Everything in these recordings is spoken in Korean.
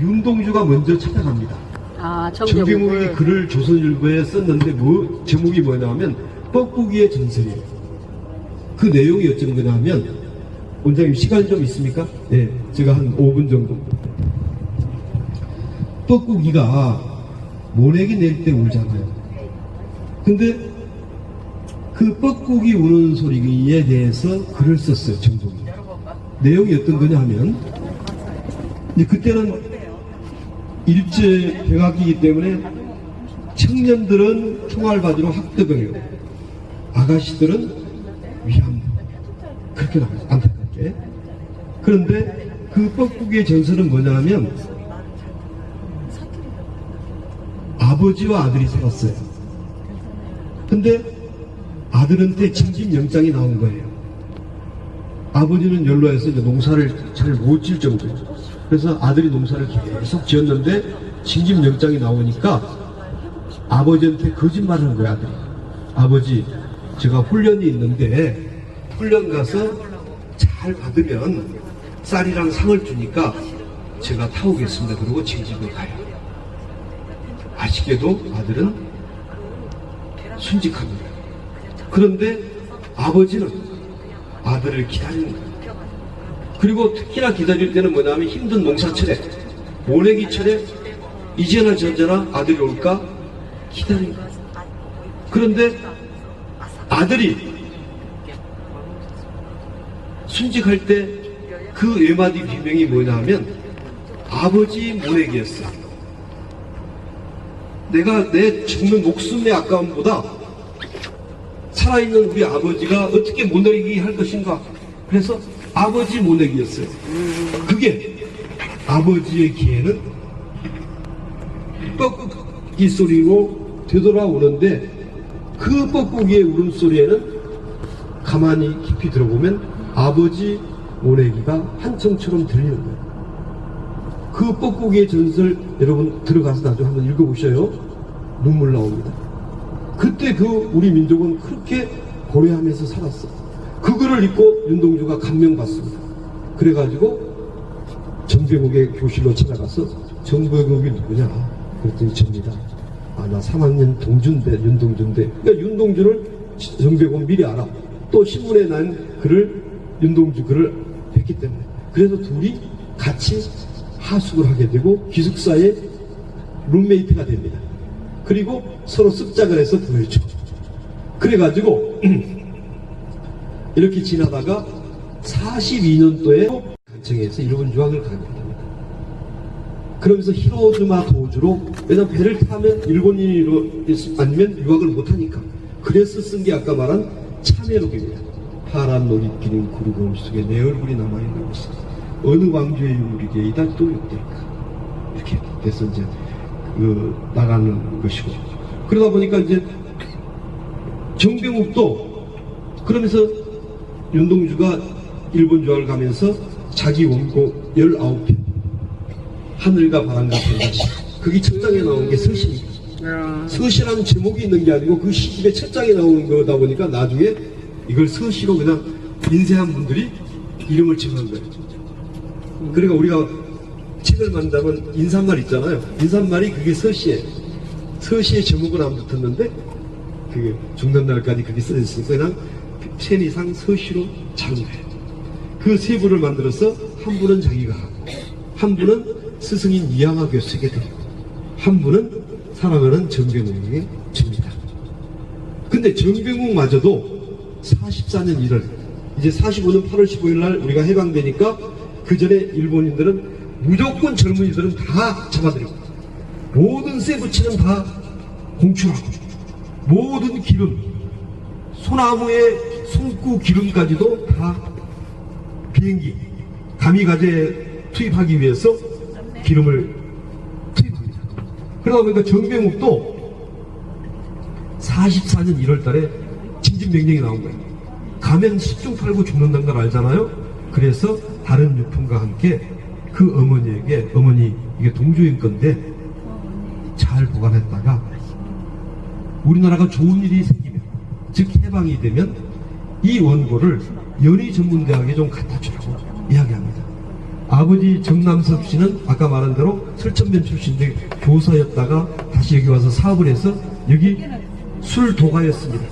윤동주가 먼저 찾아갑니다. 정병욱이 글을 조선일보에 썼는데 제목이 뭐냐면 뻐꾸기의 전설이에요. 그 내용이 어떤 거냐면, 원장님 시간 좀 있습니까? 네, 제가 한 5분 정도. 뻐꾸기가 모내기 낼 때 울잖아요. 근데 그 뻐꾸기 우는 소리에 대해서 글을 썼어요, 정동이. 내용이 어떤 거냐 하면, 이제 그때는 일제 병합기이기 때문에 청년들은 총알 받으러 학대병이고 아가씨들은 위안부, 그렇게 나와요, 안타깝게. 그런데 그 뻐꾸기의 전설은 뭐냐 하면, 아버지와 아들이 살았어요. 근데 아들한테 징집영장이 나온 거예요. 아버지는 연로해서 이제 농사를 잘 못 질 정도예요. 그래서 아들이 농사를 계속 지었는데 징집영장이 나오니까 아버지한테 거짓말을 한 거야, 아들이. 아버지, 제가 훈련이 있는데 훈련 가서 잘 받으면 쌀이랑 상을 주니까 제가 타오겠습니다. 그러고 징집을 가요. 아쉽게도 아들은 순직합니다. 그런데 아버지는 아들을 기다리는 거예요. 그리고 특히나 기다릴 때는 뭐냐면 힘든 농사철에, 모내기철에 이제나 저제나 아들이 올까 기다린 거예요. 그런데 아들이 순직할 때 그 외마디 비명이 뭐냐 하면 아버지 모내기였어요. 내가 내 죽는 목숨의 아까움보다 살아있는 우리 아버지가 어떻게 모내기 할 것인가. 그래서 아버지 모내기였어요. 그게 아버지의 귀에는 뻐꾸기 소리로 되돌아오는데, 그 뻐꾸기의 울음소리에는 가만히 깊이 들어보면 아버지 모내기가 한청처럼 들리는 거예요. 그 뻐꾸기의 전설 여러분 들어가서 나중에 한번 읽어보셔요. 눈물 나옵니다. 그때 우리 민족은 그렇게 고려하면서 살았어. 그거를 읽고 윤동주가 감명받습니다. 그래가지고 정병욱의 교실로 찾아가서 정병욱이 누구냐 그랬더니 접니다. 나 3학년 동주인데, 윤동주인데. 그러니까 윤동주를 정병욱 미리 알아. 또 신문에 난 글을, 윤동주 글을 했기 때문에. 그래서 둘이 같이 하숙을 하게 되고 기숙사의 룸메이트가 됩니다. 그리고 서로 습작을 해서 보여줘. 그래가지고 이렇게 지나다가 42년도에 간청에서 일본 유학을 가게 됩니다. 그러면서 히로즈마 도주로, 왜냐면 배를 타면 일본인으로 아니면 유학을 못하니까. 그래서 쓴 게 아까 말한 참외록입니다. 파란 놀이끼는 구르고음 속에 내 얼굴이 남아있는 것이 어느 왕조의 유물이게이다 또 욕될까. 이렇게 돼서 이제 나가는 것이고. 그러다 보니까 이제 정병욱도 그러면서 윤동주가 일본 유학을 가면서 자기 원고 19편 하늘과 바람과 별같이, 그게 첫 장에 나온 게 서시입니다. 서시라는 제목이 있는 게 아니고 그 시집의 첫 장에 나오는 거다 보니까 나중에 이걸 서시로 그냥 인쇄한 분들이 이름을 정한 거예요. 그러니까 우리가 책을 만든다면 인사말 있잖아요. 인사말이 그게 서시예요. 서시의 제목은 안 붙었는데 그게 죽는 날까지 그게 써졌으니까 그냥 펜 이상 서시로 잡은 거예요. 그 세 부를 만들어서 한 부는 자기가 하고, 한 부는 스승인 이양하 교수에게 드리고, 한 부는 사랑하는 정병욱에게 줍니다. 근데 정병욱마저도 44년 1월, 이제 45년 8월 15일 날 우리가 해방되니까 그 전에 일본인들은 무조건 젊은이들은 다 잡아들이고, 모든 쇠붙이는 다 공출하고, 모든 기름, 소나무의 손구 기름까지도 다 비행기, 가미가제에 투입하기 위해서 기름을 투입합니다. 그러다 보니까 정병욱도 44년 1월 달에 징집명령이 나온 거예요. 가면 10중 8구 죽는다는 걸 알잖아요. 그래서 다른 유품과 함께 그 어머니에게, 어머니 이게 동조인 건데 잘 보관했다가 우리나라가 좋은 일이 생기면, 즉 해방이 되면 이 원고를 연희전문대학에 좀 갖다 주라고 이야기합니다. 아버지 정남섭 씨는 아까 말한 대로 설천면 출신인데 교사였다가 다시 여기 와서 사업을 해서 여기 술도가였습니다.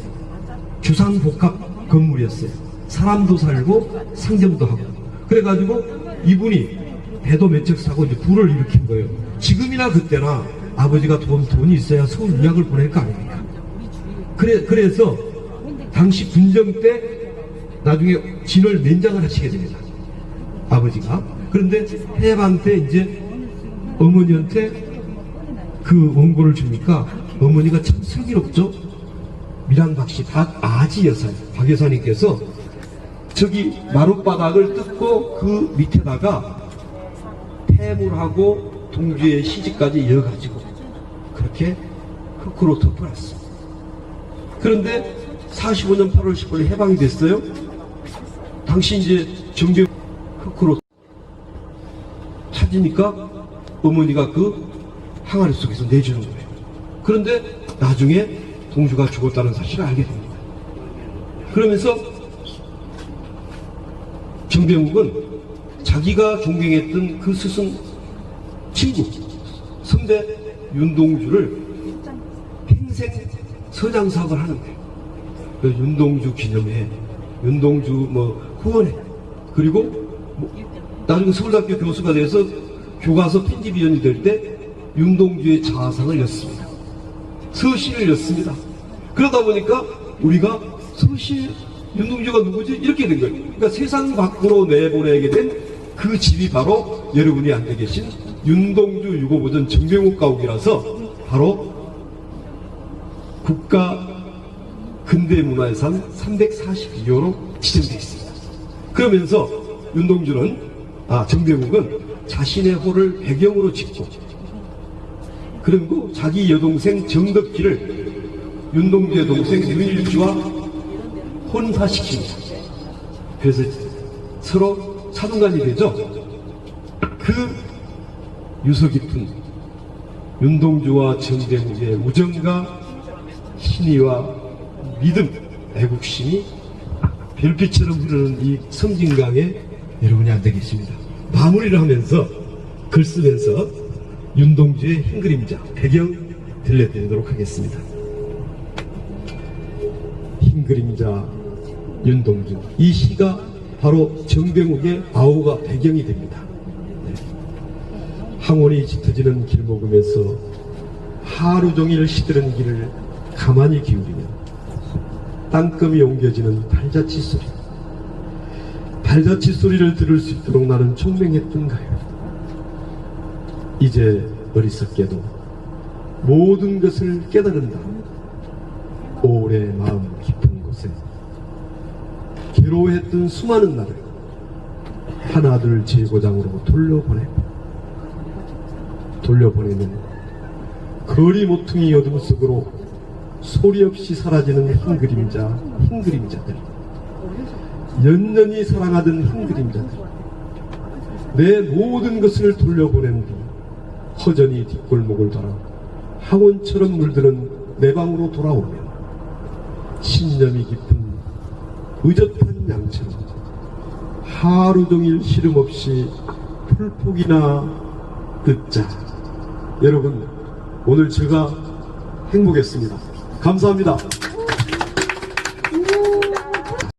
주상복합 건물이었어요. 사람도 살고 상점도 하고. 그래가지고 이분이 배도 몇 척 사고 이제 부를 일으킨 거예요. 지금이나 그때나 아버지가 돈이 있어야 서울 유학을 보낼 거 아닙니까? 그래서 당시 군정 때 나중에 진월 면장을 하시게 됩니다. 아버지가. 그런데 해방 때 이제 어머니한테 그 원고를 주니까 어머니가 참 슬기롭죠. 밀양박씨 박아지 여사, 박 여사님께서 저기 마룻바닥을 뜯고 그 밑에다가 태물하고 동주의 시집까지 이어가지고 그렇게 흑구로 덮어놨어. 그런데 45년 8월 10일 해방이 됐어요. 당시 이제 정병 흑구로 찾으니까 어머니가 그 항아리 속에서 내주는 거예요. 그런데 나중에 동주가 죽었다는 사실을 알게 됩니다. 그러면서 정병욱은 자기가 존경했던 그 스승 친구 선배 윤동주를 평생 서장 사업을 하는 거예요. 그 윤동주 기념회, 윤동주 후원회, 그리고 나중에 서울대학교 교수가 돼서 교과서 편집위원이 될 때 윤동주의 자화상을 였습니다. 서신을 였습니다. 그러다 보니까 우리가 서신 윤동주가 누구지? 이렇게 된 거예요. 그러니까 세상 밖으로 내보내게 된 그 집이 바로 여러분이 앉아 계신 윤동주 유고보전 정병욱 가옥이라서 바로 국가 근대문화유산 342호로 지정되어 있습니다. 그러면서 윤동주는, 정병욱은 자신의 호를 배경으로 짓고, 그리고 자기 여동생 정덕기를 윤동주의 동생 윤일주와 혼사시킵니다. 그래서 서로 사돈간이 되죠. 그 유서 깊은 윤동주와 정병욱의 우정과 신의와 믿음, 애국심이 별빛처럼 흐르는 이 섬진강에 여러분이 앉아 계십니다. 마무리를 하면서 글 쓰면서 윤동주의 흰 그림자 배경 들려드리도록 하겠습니다. 흰 그림자 윤동주, 이 시가 바로 정병욱의 아우가 배경이 됩니다. 항원이 짙어지는 길목음에서 하루 종일 시들은 길을 가만히 기울이면 땅금이 옮겨지는 발자취 소리, 발자취 소리를 들을 수 있도록 나는 총명했던가요? 이제 어리석게도 모든 것을 깨달은다. 오래 마음 깊은 곳에 괴로워했던 수많은 날을 하나둘 제고장으로 돌려보내는 거리 모퉁이 어둠 속으로 소리 없이 사라지는 흰 그림자들, 연연히 사랑하던 흰 그림자들, 내 모든 것을 돌려보낸 뒤 허전히 뒷골목을 돌아 항원처럼 물드는 내 방으로 돌아오면 신념이 깊은 의젓한 양처럼 하루 종일 시름 없이 풀폭이나 뜯자. 여러분, 오늘 제가 행복했습니다. 감사합니다.